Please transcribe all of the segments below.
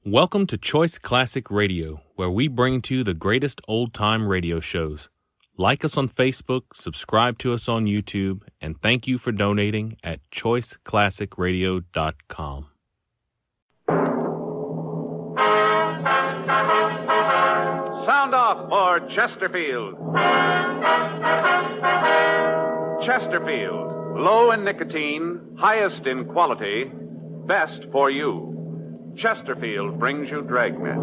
Welcome to Choice Classic Radio, where we bring to you the greatest old-time radio shows. Like us on Facebook, subscribe to us on YouTube, and thank you for donating at choiceclassicradio.com. Sound off for Chesterfield. Chesterfield, low in nicotine, highest in quality, best for you. Chesterfield brings you Dragnet.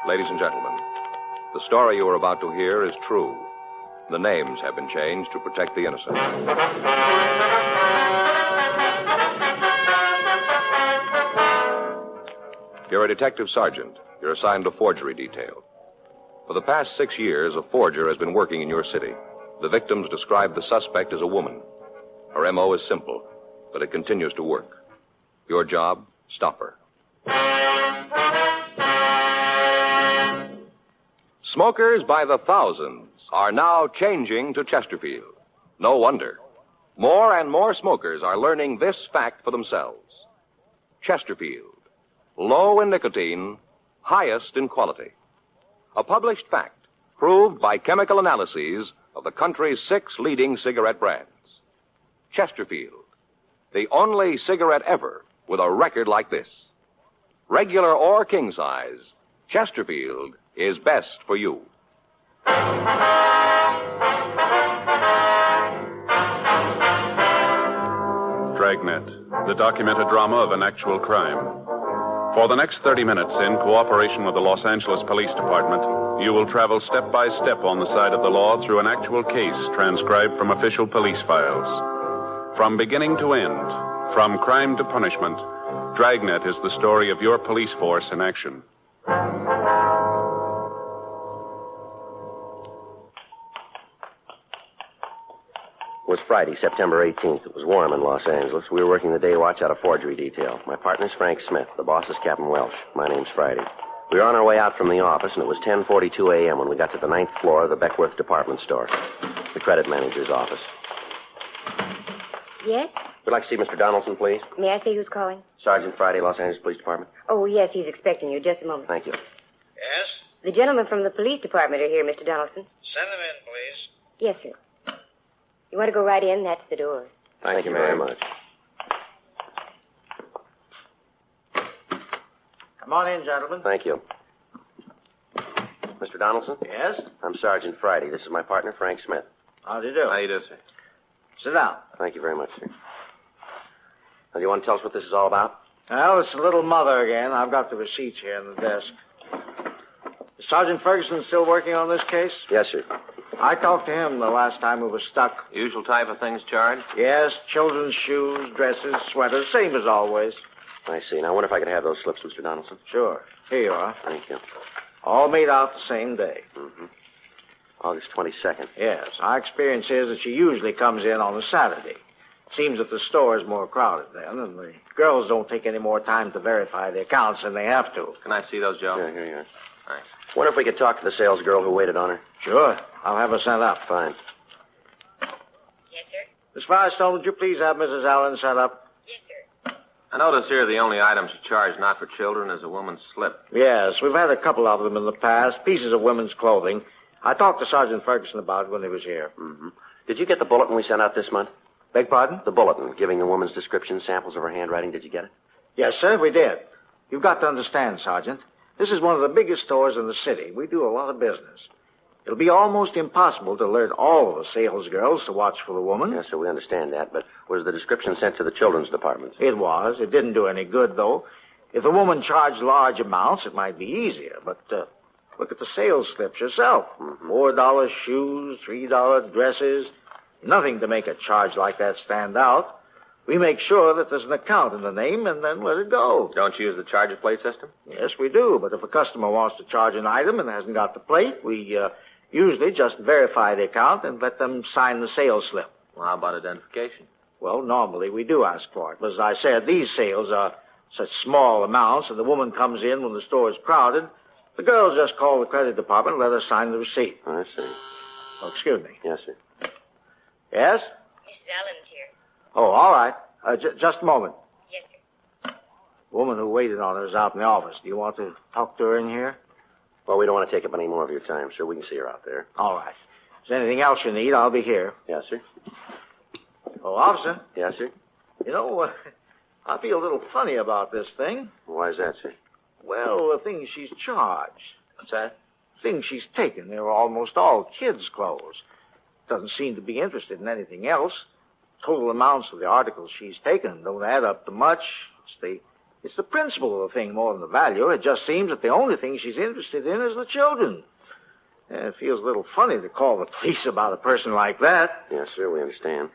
Ladies and gentlemen, the story you are about to hear is true. The names have been changed to protect the innocent. You're a detective sergeant. You're assigned to forgery detail. For the past 6 years, a forger has been working in your city. The victims describe the suspect as a woman. Her M.O. is simple, but it continues to work. Your job, stop her. Smokers by the thousands are now changing to Chesterfield. No wonder. More and more smokers are learning this fact for themselves. Chesterfield, low in nicotine, highest in quality. A published fact, proved by chemical analyses of the country's 6 leading cigarette brands. Chesterfield, the only cigarette ever with a record like this. Regular or king size, Chesterfield is best for you. Dragnet, the documented drama of an actual crime. For the next 30 minutes, in cooperation with the Los Angeles Police Department, you will travel step by step on the side of the law through an actual case transcribed from official police files. From beginning to end, from crime to punishment, Dragnet is the story of your police force in action. It was Friday, September 18th. It was warm in Los Angeles. We were working the day watch out of forgery detail. My partner's Frank Smith. The boss is Captain Welsh. My name's Friday. We were on our way out from the office, and it was 10:42 a.m. when we got to the 9th floor of the Beckworth department store, the credit manager's office. Yes? We'd like to see Mr. Donaldson, please. May I say who's calling? Sergeant Friday, Los Angeles Police Department. Oh, yes, he's expecting you. Just a moment. Thank you. Yes? The gentlemen from the police department are here, Mr. Donaldson. Send them in, please. Yes, sir. You want to go right in? That's the door. Thank you very much. Come on in, gentlemen. Thank you. Mr. Donaldson? Yes? I'm Sergeant Friday. This is my partner, Frank Smith. How do you do? How you do, sir? Sit down. Thank you very much, sir. Now, do you want to tell us what this is all about? Well, it's the little mother again. I've got the receipts here on the desk. Is Sergeant Ferguson still working on this case? Yes, sir. I talked to him the last time we were stuck. Usual type of things charged? Yes, children's shoes, dresses, sweaters, same as always. I see. Now, I wonder if I could have those slips, Mr. Donaldson. Sure. Here you are. Thank you. All made out the same day. Mm-hmm. August 22nd. Yes. Our experience is that she usually comes in on a Saturday. Seems that the store is more crowded then, and the girls don't take any more time to verify the accounts than they have to. Can I see those, Joe? Yeah, here you are. Thanks. Wonder if we could talk to the sales girl who waited on her. Sure. I'll have her sent up. Fine. Yes, sir. Miss Firestone, would you please have Mrs. Allen set up? Yes, sir. I notice here the only item she charged not for children is a woman's slip. Yes, we've had a couple of them in the past, pieces of women's clothing. I talked to Sergeant Ferguson about it when he was here. Mm-hmm. Did you get the bulletin we sent out this month? Beg pardon? The bulletin giving the woman's description, samples of her handwriting. Did you get it? Yes, sir, we did. You've got to understand, Sergeant. This is one of the biggest stores in the city. We do a lot of business. It'll be almost impossible to alert all of the sales girls to watch for the woman. Yes, sir, we understand that. But was the description sent to the children's department? It was. It didn't do any good, though. If the woman charged large amounts, it might be easier. But look at the sales slips yourself. Mm-hmm. $4 shoes, $3 dresses. Nothing to make a charge like that stand out. We make sure that there's an account in the name and then let it go. Don't you use the charger plate system? Yes, we do. But if a customer wants to charge an item and hasn't got the plate, we usually just verify the account and let them sign the sales slip. Well, how about identification? Well, normally we do ask for it. But as I said, these sales are such small amounts, and the woman comes in when the store is crowded. The girls just call the credit department and let her sign the receipt. I see. Oh, excuse me. Yes, sir. Yes? Mrs. Allen's here. Oh, all right. Just a moment. Yes, sir. The woman who waited on her is out in the office. Do you want to talk to her in here? Well, we don't want to take up any more of your time, sir. We can see her out there. All right. If there's anything else you need, I'll be here. Yes, sir. Oh, officer, Yes, sir. you know, I feel a little funny about this thing. Why is that, sir? Well, the things she's charged. What's that? Things she's taken, they're almost all kids' clothes. Doesn't seem to be interested in anything else. Total amounts of the articles she's taken don't add up to much. It's the principle of the thing more than the value. It just seems that the only thing she's interested in is the children. It feels a little funny to call the police about a person like that. Yes, sir, we understand.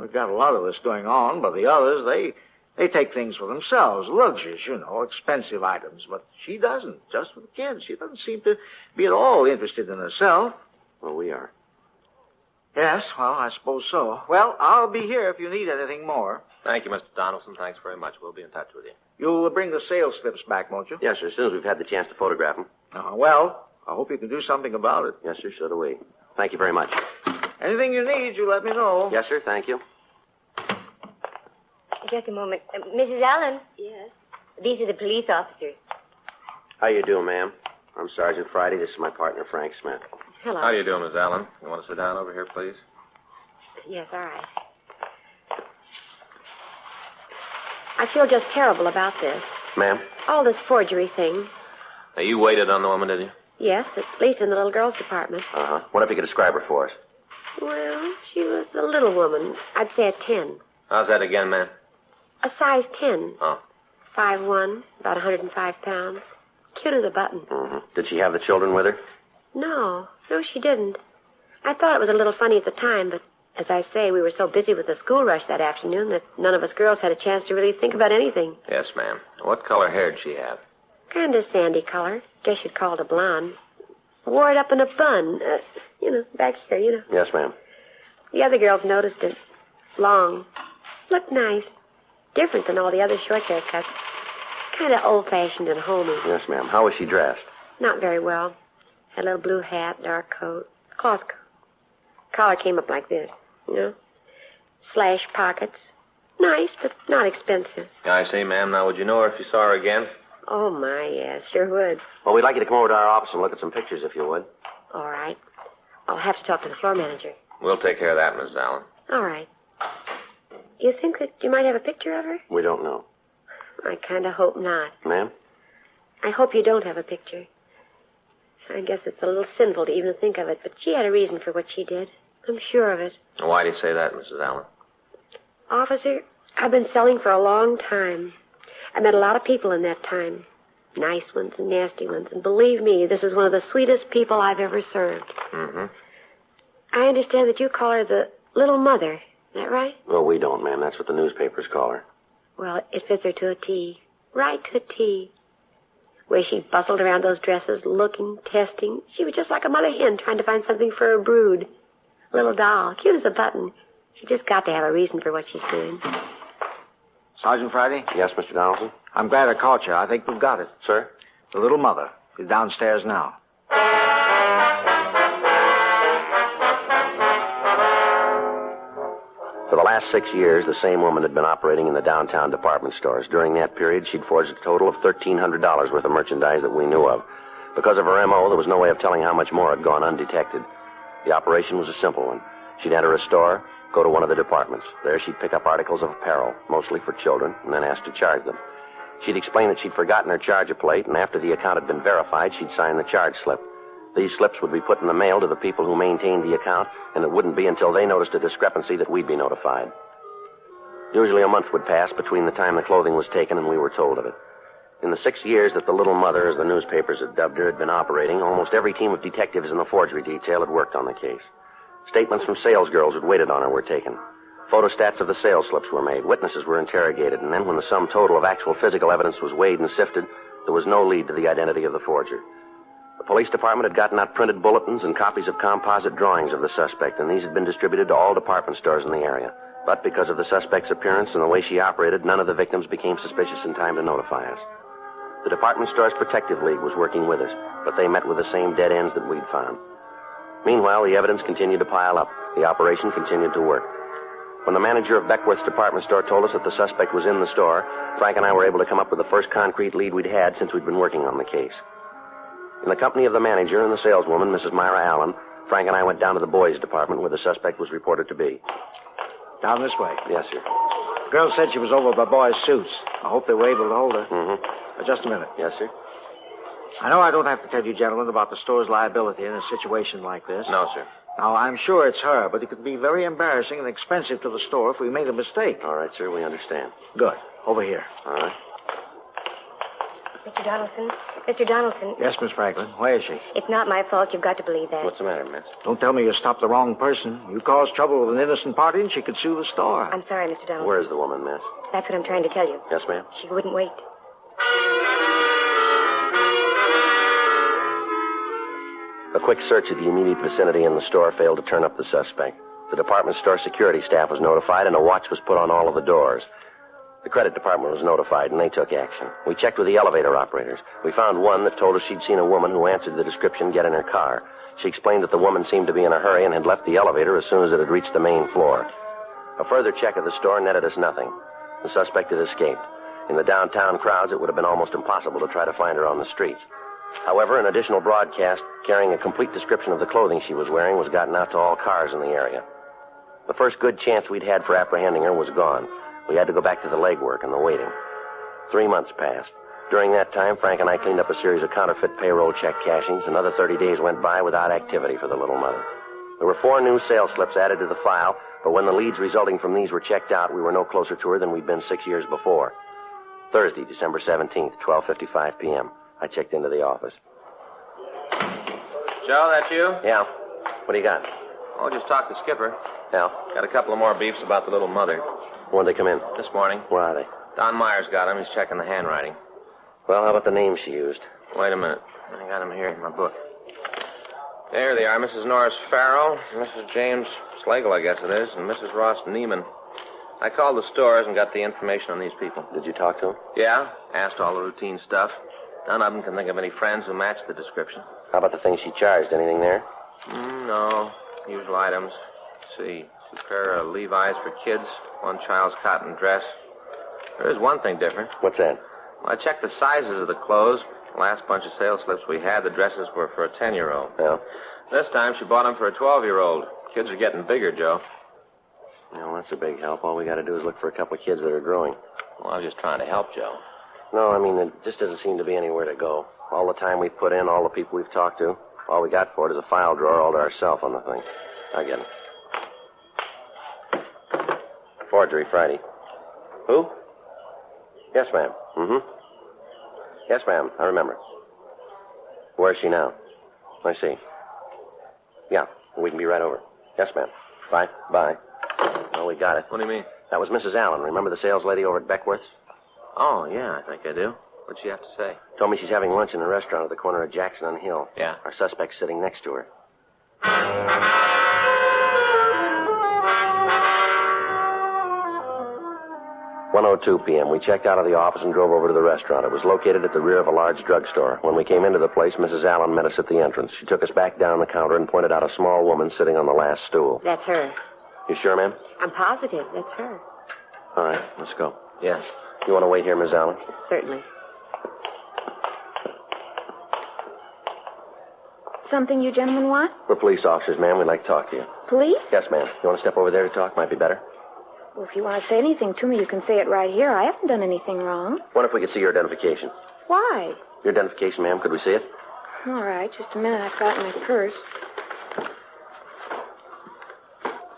We've got a lot of this going on, but the others, they take things for themselves. Luxuries, expensive items. But she doesn't, just for the kids. She doesn't seem to be at all interested in herself. Well, we are. Yes, well, I suppose so. Well, I'll be here if you need anything more. Thank you, Mr. Donaldson. Thanks very much. We'll be in touch with you. You'll bring the sales slips back, won't you? Yes, sir, as soon as we've had the chance to photograph them. Well, I hope you can do something about it. Yes, sir, so do we. Thank you very much. Anything you need, you let me know. Yes, sir, thank you. Just a moment. Mrs. Allen? Yes. These are the police officers. How you doing, ma'am? I'm Sergeant Friday. This is my partner, Frank Smith. Hello. How do you do, Miss Allen? You want to sit down over here, please? Yes, all right. I feel just terrible about this. Ma'am? All this forgery thing. Now, you waited on the woman, did you? Yes, at least in the little girls' department. Uh-huh. What if you could describe her for us? Well, she was a little woman. I'd say a 10. How's that again, ma'am? A size 10. Oh. 5'1", about 105 pounds. Cute as a button. Mm-hmm. Did she have the children with her? No, she didn't. I thought it was a little funny at the time, but as I say, we were so busy with the school rush that afternoon that none of us girls had a chance to really think about anything. Yes, ma'am. What color hair did she have? Kind of sandy color. Guess you'd call it a blonde. Wore it up in a bun. Back here, Yes, ma'am. The other girls noticed it. Long. Looked nice. Different than all the other short haircuts. Kind of old-fashioned and homey. Yes, ma'am. How was she dressed? Not very well. Had a little blue hat, dark coat, cloth coat. Collar came up like this, Slash pockets. Nice, but not expensive. I say, ma'am, now, would you know her if you saw her again? Oh, my, yes, sure would. Well, we'd like you to come over to our office and look at some pictures, if you would. All right. I'll have to talk to the floor manager. We'll take care of that, Miss Allen. All right. You think that you might have a picture of her? We don't know. I kind of hope not. Ma'am? I hope you don't have a picture. I guess it's a little sinful to even think of it, but she had a reason for what she did. I'm sure of it. Why do you say that, Mrs. Allen? Officer, I've been selling for a long time. I met a lot of people in that time. Nice ones and nasty ones. And believe me, this is one of the sweetest people I've ever served. Mm-hmm. I understand that you call her the Little Mother. Is that right? Well, we don't, ma'am. That's what the newspapers call her. Well, it fits her to a T. Right to a T. Where she bustled around those dresses, looking, testing. She was just like a mother hen trying to find something for her brood. A little doll, cute as a button. She just got to have a reason for what she's doing. Sergeant Friday? Yes, Mr. Donaldson? I'm glad I caught you. I think we've got it. Sir? The little mother is downstairs now. For the last 6 years, the same woman had been operating in the downtown department stores. During that period, she'd forged a total of $1,300 worth of merchandise that we knew of. Because of her M.O., there was no way of telling how much more had gone undetected. The operation was a simple one. She'd enter a store, go to one of the departments. There she'd pick up articles of apparel, mostly for children, and then ask to charge them. She'd explain that she'd forgotten her charger plate, and after the account had been verified, she'd sign the charge slip. These slips would be put in the mail to the people who maintained the account, and it wouldn't be until they noticed a discrepancy that we'd be notified. Usually a month would pass between the time the clothing was taken and we were told of it. In the 6 years that the Little Mother, as the newspapers had dubbed her, had been operating, almost every team of detectives in the forgery detail had worked on the case. Statements from salesgirls who'd waited on her were taken. Photostats of the sales slips were made. Witnesses were interrogated, and then when the sum total of actual physical evidence was weighed and sifted, there was no lead to the identity of the forger. The police department had gotten out printed bulletins and copies of composite drawings of the suspect, and these had been distributed to all department stores in the area. But because of the suspect's appearance and the way she operated, none of the victims became suspicious in time to notify us. The Department Stores Protective League was working with us, but they met with the same dead ends that we'd found. Meanwhile, the evidence continued to pile up. The operation continued to work. When the manager of Beckworth's department store told us that the suspect was in the store, Frank and I were able to come up with the first concrete lead we'd had since we'd been working on the case. In the company of the manager and the saleswoman, Mrs. Myra Allen, Frank and I went down to the boys' department where the suspect was reported to be. Down this way. Yes, sir. The girl said she was over by boys' suits. I hope they were able to hold her. Mm-hmm. Just a minute. Yes, sir. I know I don't have to tell you, gentlemen, about the store's liability in a situation like this. No, sir. Now, I'm sure it's her, but it could be very embarrassing and expensive to the store if we made a mistake. All right, sir, we understand. Good. Over here. All right. Mr. Donaldson? Mr. Donaldson? Yes, Miss Franklin. Where is she? It's not my fault. You've got to believe that. What's the matter, miss? Don't tell me you stopped the wrong person. You caused trouble with an innocent party and she could sue the store. I'm sorry, Mr. Donaldson. Where's the woman, miss? That's what I'm trying to tell you. Yes, ma'am? She wouldn't wait. A quick search of the immediate vicinity in the store failed to turn up the suspect. The department store security staff was notified, and a watch was put on all of the doors. The credit department was notified, and they took action. We checked with the elevator operators. We found one that told us she'd seen a woman who answered the description get in her car. She explained that the woman seemed to be in a hurry and had left the elevator as soon as it had reached the main floor. A further check of the store netted us nothing. The suspect had escaped. In the downtown crowds, it would have been almost impossible to try to find her on the streets. However, an additional broadcast carrying a complete description of the clothing she was wearing was gotten out to all cars in the area. The first good chance we'd had for apprehending her was gone. We had to go back to the legwork and the waiting. 3 months passed. During that time, Frank and I cleaned up a series of counterfeit payroll check cashings. Another 30 days went by without activity for the little mother. There were 4 new sales slips added to the file, but when the leads resulting from these were checked out, we were no closer to her than we'd been 6 years before. Thursday, December 17th, 12:55 p.m. I checked into the office. Joe, that you? Yeah. What do you got? Oh, just talked to Skipper. Yeah. Got a couple of more beefs about the little mother. When did they come in? This morning. Where are they? Don Myers got them. He's checking the handwriting. Well, how about the names she used? Wait a minute. I got them here in my book. There they are. Mrs. Norris Farrow, Mrs. James Slagle, I guess it is, and Mrs. Ross Neiman. I called the stores and got the information on these people. Did you talk to them? Yeah. Asked all the routine stuff. None of them can think of any friends who match the description. How about the things she charged? Anything there? No. Usual items. Let's see. 2 pair of Levi's for kids. 1 child's cotton dress. There is one thing different. What's that? Well, I checked the sizes of the clothes. The last bunch of sales slips we had, the dresses were for a 10-year-old. Yeah. This time she bought them for a 12-year-old. Kids are getting bigger, Joe. Well, that's a big help. All we got to do is look for a couple of kids that are growing. Well, I was just trying to help, Joe. No, I mean, there just doesn't seem to be anywhere to go. All the time we've put in, all the people we've talked to, all we got for it is a file drawer all to ourselves on the thing. I get it. Forgery Friday. Who? Yes, ma'am. Mm-hmm. Yes, ma'am. I remember. Where is she now? I see. Yeah, we can be right over. Yes, ma'am. Bye. Bye. Oh, we got it. What do you mean? That was Mrs. Allen. Remember the sales lady over at Beckworth's? Oh, yeah, I think I do. What'd she have to say? Told me she's having lunch in a restaurant at the corner of Jackson and Hill. Yeah. Our suspect's sitting next to her. 1:02 p.m. We checked out of the office and drove over to the restaurant. It was located at the rear of a large drugstore. When we came into the place, Mrs. Allen met us at the entrance. She took us back down the counter and pointed out a small woman sitting on the last stool. That's her. You sure, ma'am? I'm positive. That's her. All right, let's go. Yes. You want to wait here, Miss Allen? Certainly. Something you gentlemen want? We're police officers, ma'am. We'd like to talk to you. Police? Yes, ma'am. You want to step over there to talk? Might be better. Well, if you want to say anything to me, you can say it right here. I haven't done anything wrong. Wonder if we could see your identification. Why? Your identification, ma'am. Could we see it? All right, just a minute. I've got my purse.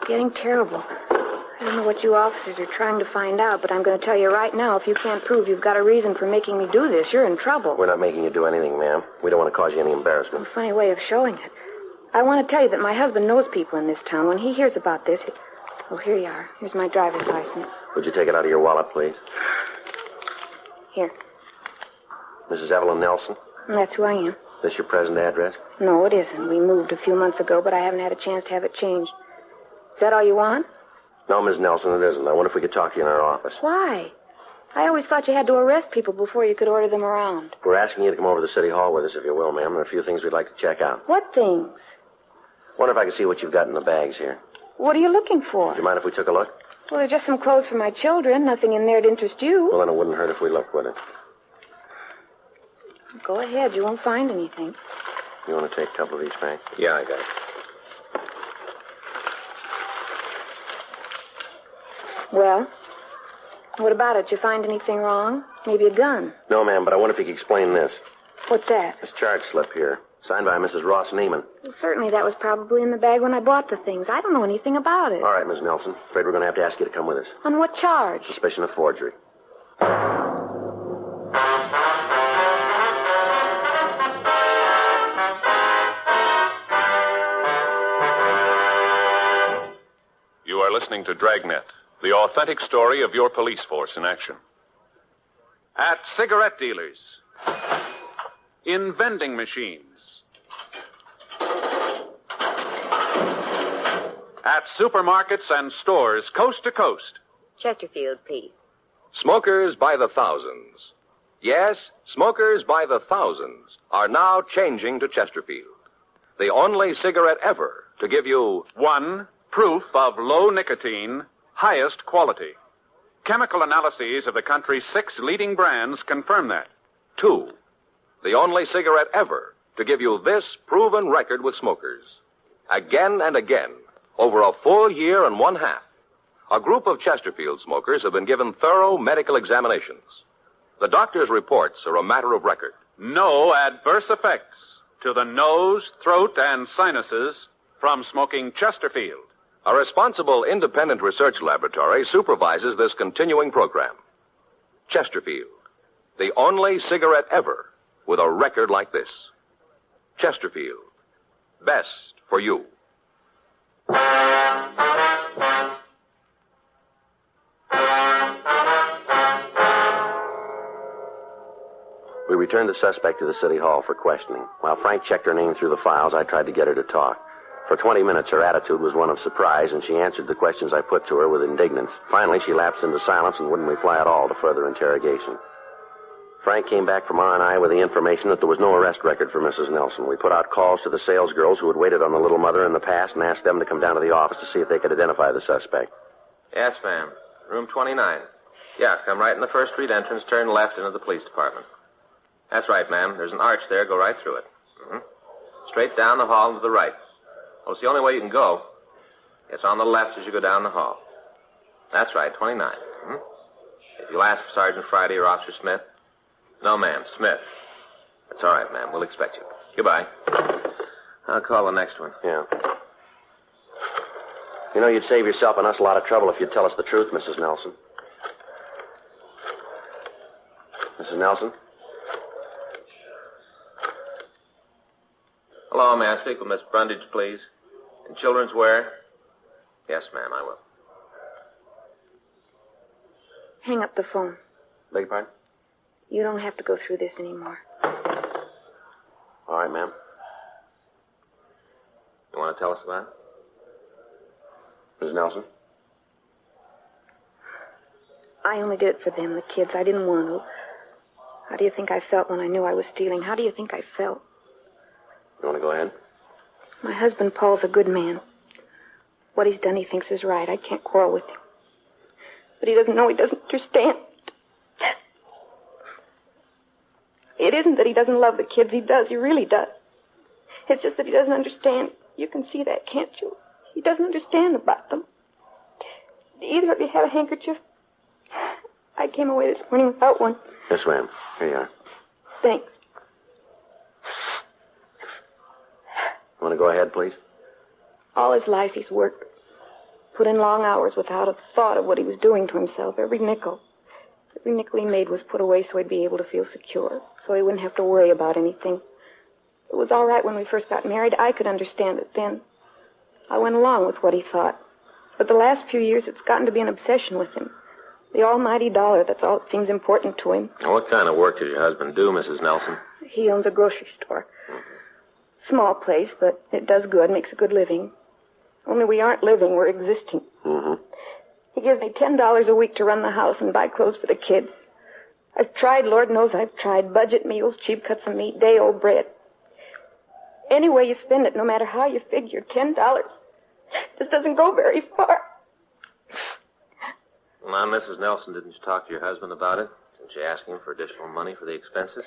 Getting terrible. I don't know what you officers are trying to find out, but I'm going to tell you right now, if you can't prove you've got a reason for making me do this, you're in trouble. We're not making you do anything, ma'am. We don't want to cause you any embarrassment. A funny way of showing it. I want to tell you that my husband knows people in this town. When he hears about this, Oh, here you are. Here's my driver's license. Would you take it out of your wallet, please? Here. Mrs. Evelyn Nelson? That's who I am. Is this your present address? No, it isn't. We moved a few months ago, but I haven't had a chance to have it changed. Is that all you want? No, Miss Nelson, it isn't. I wonder if we could talk to you in our office. Why? I always thought you had to arrest people before you could order them around. We're asking you to come over to the City Hall with us, if you will, ma'am. There are a few things we'd like to check out. What things? Wonder if I could see what you've got in the bags here. What are you looking for? Do you mind if we took a look? Well, they're just some clothes for my children. Nothing in there to interest you. Well, then it wouldn't hurt if we looked, would it? Go ahead. You won't find anything. You want to take a couple of these, Frank? Yeah, I got it. Well, what about it? Did you find anything wrong? Maybe a gun? No, ma'am, but I wonder if you could explain this. What's that? This charge slip here, signed by Mrs. Ross Neiman. Well, certainly that was probably in the bag when I bought the things. I don't know anything about it. All right, Miss Nelson. Afraid we're going to have to ask you to come with us. On what charge? Suspicion of forgery. You are listening to Dragnet, the authentic story of your police force in action. At cigarette dealers, in vending machines, at supermarkets and stores coast to coast. Chesterfield, please. Smokers by the thousands. Yes, smokers by the thousands are now changing to Chesterfield, the only cigarette ever to give you One, proof of low nicotine, highest quality. Chemical analyses of the country's 6 leading brands confirm that. 2, the only cigarette ever to give you this proven record with smokers. Again and again, over a full year and 1/2, a group of Chesterfield smokers have been given thorough medical examinations. The doctor's reports are a matter of record. No adverse effects to the nose, throat, and sinuses from smoking Chesterfield. A responsible independent research laboratory supervises this continuing program. Chesterfield, the only cigarette ever with a record like this. Chesterfield, best for you. We returned the suspect to the city hall for questioning. While Frank checked her name through the files, I tried to get her to talk. For 20 minutes, her attitude was one of surprise, and she answered the questions I put to her with indignance. Finally, she lapsed into silence and wouldn't reply at all to further interrogation. Frank came back from R&I with the information that there was no arrest record for Mrs. Nelson. We put out calls to the sales girls who had waited on the little mother in the past and asked them to come down to the office to see if they could identify the suspect. Yes, ma'am. Room 29. Yeah, come right in the first street entrance, turn left into the police department. That's right, ma'am. There's an arch there. Go right through it. Straight down the hall and to the right. Well, it's the only way you can go. It's on the left as you go down the hall. That's right, 29. If you'll ask for Sergeant Friday or Officer Smith. No, ma'am, Smith. That's all right, ma'am. We'll expect you. Goodbye. I'll call the next one. Yeah. You know, you'd save yourself and us a lot of trouble if you'd tell us the truth, Mrs. Nelson. Mrs. Nelson? Hello, may I speak with Miss Brundage, please? In children's wear? Yes, ma'am, I will. Hang up the phone. Beg your pardon? You don't have to go through this anymore. All right, ma'am. You want to tell us about it? Mrs. Nelson? I only did it for them, the kids. I didn't want to. How do you think I felt when I knew I was stealing? How do you think I felt? You want to go ahead? My husband, Paul's a good man. What he's done, he thinks is right. I can't quarrel with him. But he doesn't know. He doesn't understand. It isn't that he doesn't love the kids. He does. He really does. It's just that he doesn't understand. You can see that, can't you? He doesn't understand about them. Do either of you have a handkerchief? I came away this morning without one. Yes, ma'am. Here you are. Thanks. You want to go ahead, please? All his life he's worked. Put in long hours without a thought of what he was doing to himself. Every nickel he made was put away so he'd be able to feel secure, so he wouldn't have to worry about anything. It was all right when we first got married. I could understand it then. I went along with what he thought. But the last few years, it's gotten to be an obsession with him. The almighty dollar, that's all that seems important to him. Now, what kind of work does your husband do, Mrs. Nelson? He owns a grocery store. Small place, but it does good, makes a good living. Only we aren't living, we're existing. He gives me $10 a week to run the house and buy clothes for the kids. I've tried, Lord knows I've tried, budget meals, cheap cuts of meat, day-old bread. Any way you spend it, no matter how you figure, $10 just doesn't go very far. Now, Mrs. Nelson, didn't you talk to your husband about it? Didn't you ask him for additional money for the expenses?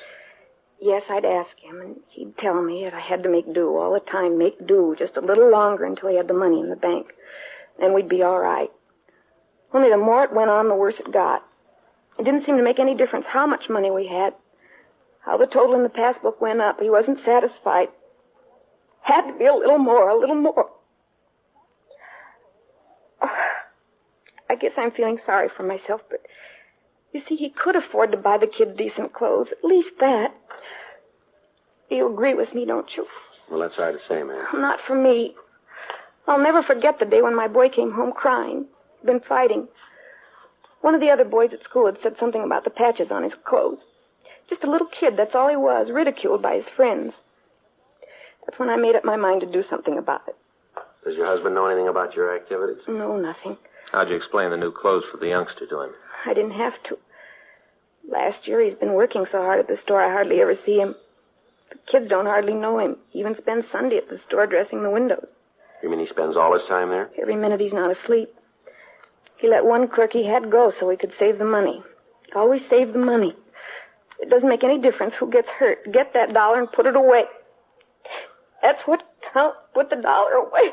Yes, I'd ask him, and he'd tell me that I had to make do all the time, make do just a little longer until he had the money in the bank. Then we'd be all right. Only the more it went on, the worse it got. It didn't seem to make any difference how much money we had. How the total in the passbook went up, he wasn't satisfied. Had to be a little more, a little more. I guess I'm feeling sorry for myself, but you see, he could afford to buy the kids decent clothes, at least that. You agree with me, don't you? Well, that's hard to say, ma'am. Not for me. I'll never forget the day when my boy came home crying. He'd been fighting. One of the other boys at school had said something about the patches on his clothes. Just a little kid, that's all he was, ridiculed by his friends. That's when I made up my mind to do something about it. Does your husband know anything about your activities? No, nothing. How'd you explain the new clothes for the youngster to him? I didn't have to. Last year he's been working so hard at the store I hardly ever see him. The kids don't hardly know him. He even spends Sunday at the store dressing the windows. You mean he spends all his time there? Every minute he's not asleep. He let one clerk he had go so he could save the money. He always saved the money. It doesn't make any difference who gets hurt. Get that dollar and put it away. That's what counts. Put the dollar away.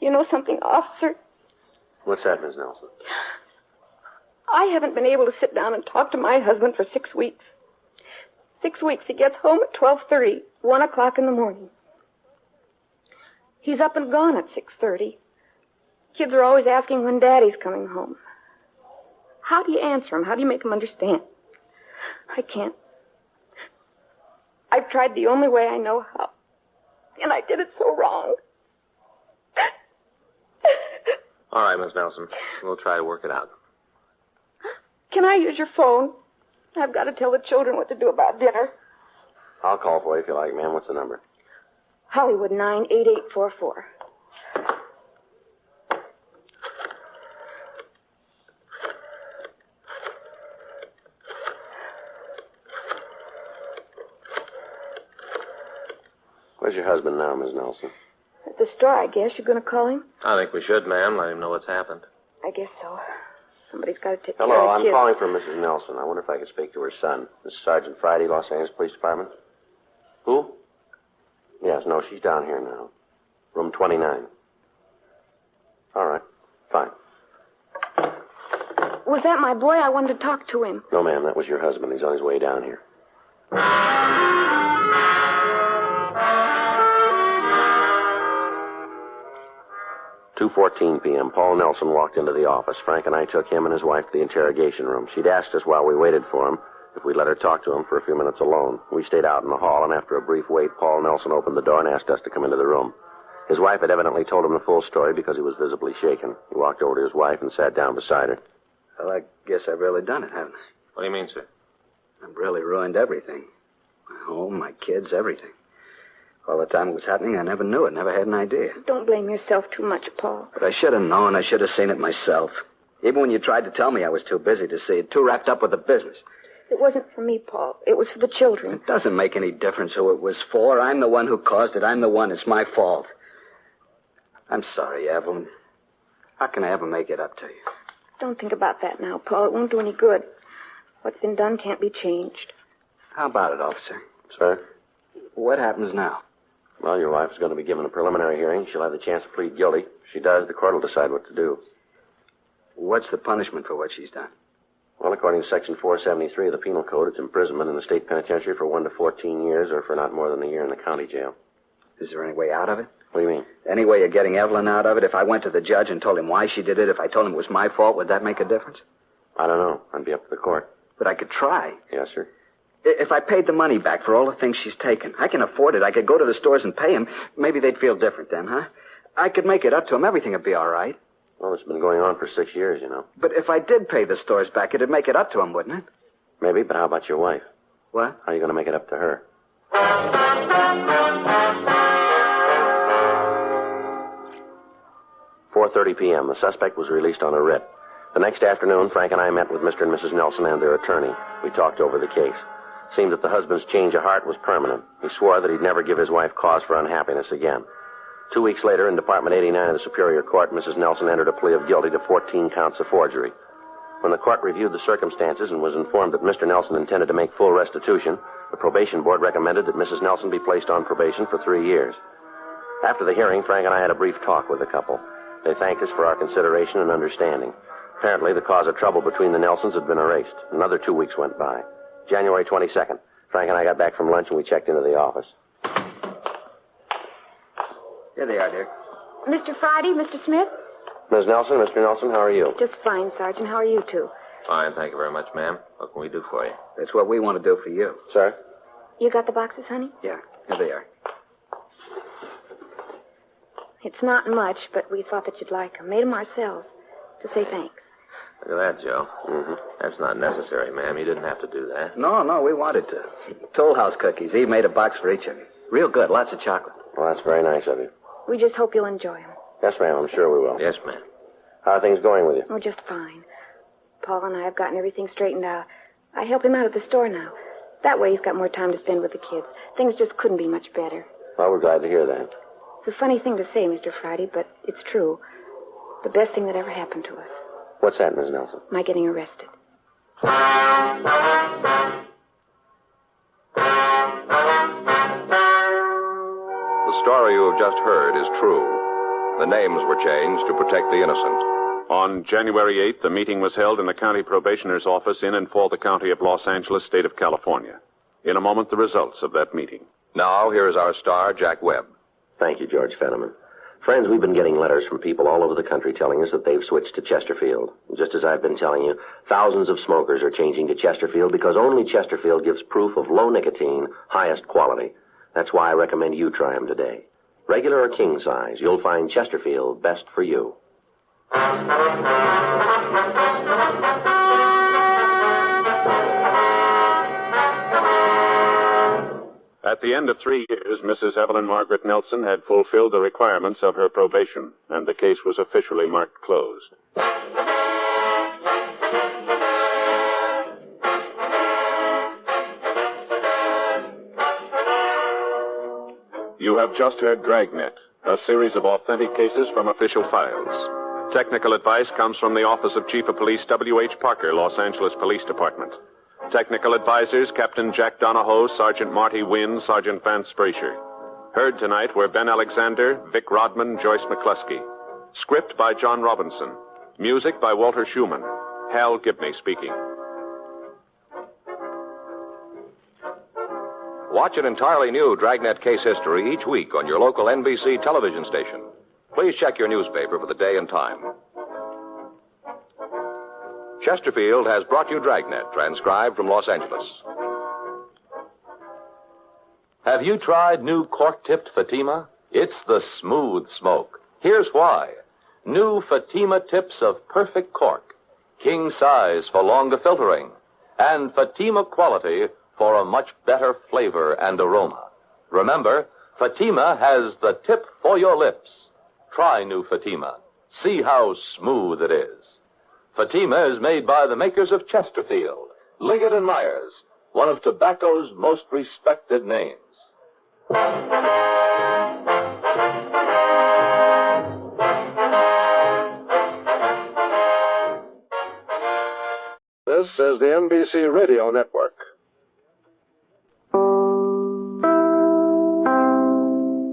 You know something, officer? What's that, Miss Nelson? I haven't been able to sit down and talk to my husband for 6 weeks. 6 weeks. He gets home at 12:30, 1 o'clock in the morning. He's up and gone at 6:30. Kids are always asking when Daddy's coming home. How do you answer him? How do you make him understand? I can't. I've tried the only way I know how. And I did it so wrong. All right, Miss Nelson. We'll try to work it out. Can I use your phone? I've got to tell the children what to do about dinner. I'll call for you if you like, ma'am. What's the number? Hollywood 98844. Where's your husband now, Miss Nelson? At the store, I guess. You're going to call him? I think we should, ma'am. Let him know what's happened. I guess so. Somebody's got to take Hello, care of the I'm kids. calling for Mrs. Nelson. I wonder if I could speak to her son. This is Sergeant Friday, Los Angeles Police Department. Who? Yes, no, she's down here now. Room 29. All right, fine. Was that my boy? I wanted to talk to him. No, ma'am, that was your husband. He's on his way down here. 2:14 p.m., Paul Nelson walked into the office. Frank and I took him and his wife to the interrogation room. She'd asked us while we waited for him if we'd let her talk to him for a few minutes alone. We stayed out in the hall, and after a brief wait, Paul Nelson opened the door and asked us to come into the room. His wife had evidently told him the full story because he was visibly shaken. He walked over to his wife and sat down beside her. Well, I guess I've really done it, haven't I? What do you mean, sir? I've really ruined everything. My home, my kids, everything. All the time it was happening, I never knew it, never had an idea. Don't blame yourself too much, Paul. But I should have known. I should have seen it myself. Even when you tried to tell me, I was too busy to see it, too wrapped up with the business. It wasn't for me, Paul. It was for the children. It doesn't make any difference who it was for. I'm the one who caused it. I'm the one. It's my fault. I'm sorry, Evelyn. How can I ever make it up to you? Don't think about that now, Paul. It won't do any good. What's been done can't be changed. How about it, officer? Sir? What happens now? Well, your wife is going to be given a preliminary hearing. She'll have the chance to plead guilty. If she does, the court will decide what to do. What's the punishment for what she's done? Well, according to Section 473 of the Penal Code, it's imprisonment in the state penitentiary for 1 to 14 years or for not more than a year in the county jail. Is there any way out of it? What do you mean? Any way of getting Evelyn out of it? If I went to the judge and told him why she did it, if I told him it was my fault, would that make a difference? I don't know. I'd be up to the court. But I could try. Yes, sir. If I paid the money back for all the things she's taken, I can afford it. I could go to the stores and pay him. Maybe they'd feel different then, huh? I could make it up to him. Everything would be all right. Well, it's been going on for 6 years, you know. But if I did pay the stores back, it'd make it up to him, wouldn't it? Maybe, but how about your wife? What? How are you going to make it up to her? "4:30 p.m. The suspect was released on a writ. The next afternoon, Frank and I met with Mr. and Mrs. Nelson and their attorney. We talked over the case. It seemed that the husband's change of heart was permanent. He swore that he'd never give his wife cause for unhappiness again. 2 weeks later, in Department 89 of the Superior Court, Mrs. Nelson entered a plea of guilty to 14 counts of forgery. When the court reviewed the circumstances and was informed that Mr. Nelson intended to make full restitution, the probation board recommended that Mrs. Nelson be placed on probation for 3 years. After the hearing, Frank and I had a brief talk with the couple. They thanked us for our consideration and understanding. Apparently, the cause of trouble between the Nelsons had been erased. Another 2 weeks went by. January 22nd, Frank and I got back from lunch and we checked into the office. Here they are, dear. Mr. Friday, Mr. Smith? Ms. Nelson, Mr. Nelson, how are you? Just fine, Sergeant. How are you two? Fine, thank you very much, ma'am. What can we do for you? That's what we want to do for you. Sir? You got the boxes, honey? Yeah, here they are. It's not much, but we thought that you'd like them. Made them ourselves to say thanks. Look at that, Joe. Mm-hmm. That's not necessary, ma'am. You didn't have to do that. No, we wanted to. Toll House cookies. Eve made a box for each of you. Real good. Lots of chocolate. Well, that's very nice of you. We just hope you'll enjoy them. Yes, ma'am, I'm sure we will. Yes, ma'am. How are things going with you? Oh, just fine. Paul and I have gotten everything straightened out. I help him out at the store now. That way he's got more time to spend with the kids. Things just couldn't be much better. Well, we're glad to hear that. It's a funny thing to say, Mr. Friday, but it's true. The best thing that ever happened to us. What's that, Ms. Nelson? My getting arrested. The story you have just heard is true. The names were changed to protect the innocent. On January 8th, a meeting was held in the county probationer's office in and for the county of Los Angeles, state of California. In a moment, the results of that meeting. Now, here is our star, Jack Webb. Thank you, George Fenneman. Friends, we've been getting letters from people all over the country telling us that they've switched to Chesterfield. Just as I've been telling you, thousands of smokers are changing to Chesterfield because only Chesterfield gives proof of low nicotine, highest quality. That's why I recommend you try them today. Regular or king size, you'll find Chesterfield best for you. At the end of 3 years, Mrs. Evelyn Margaret Nelson had fulfilled the requirements of her probation, and the case was officially marked closed. You have just heard Dragnet, a series of authentic cases from official files. Technical advice comes from the Office of Chief of Police W.H. Parker, Los Angeles Police Department. Technical advisors, Captain Jack Donahoe, Sergeant Marty Wynn, Sergeant Vance Frazier. Heard tonight were Ben Alexander, Vic Rodman, Joyce McCluskey. Script by John Robinson. Music by Walter Schumann. Hal Gibney speaking. Watch an entirely new Dragnet case history each week on your local NBC television station. Please check your newspaper for the day and time. Chesterfield has brought you Dragnet, transcribed from Los Angeles. Have you tried new cork-tipped Fatima? It's the smooth smoke. Here's why. New Fatima tips of perfect cork, king size for longer filtering, and Fatima quality for a much better flavor and aroma. Remember, Fatima has the tip for your lips. Try new Fatima. See how smooth it is. Fatima is made by the makers of Chesterfield, Liggett & Myers, one of tobacco's most respected names. This is the NBC Radio Network.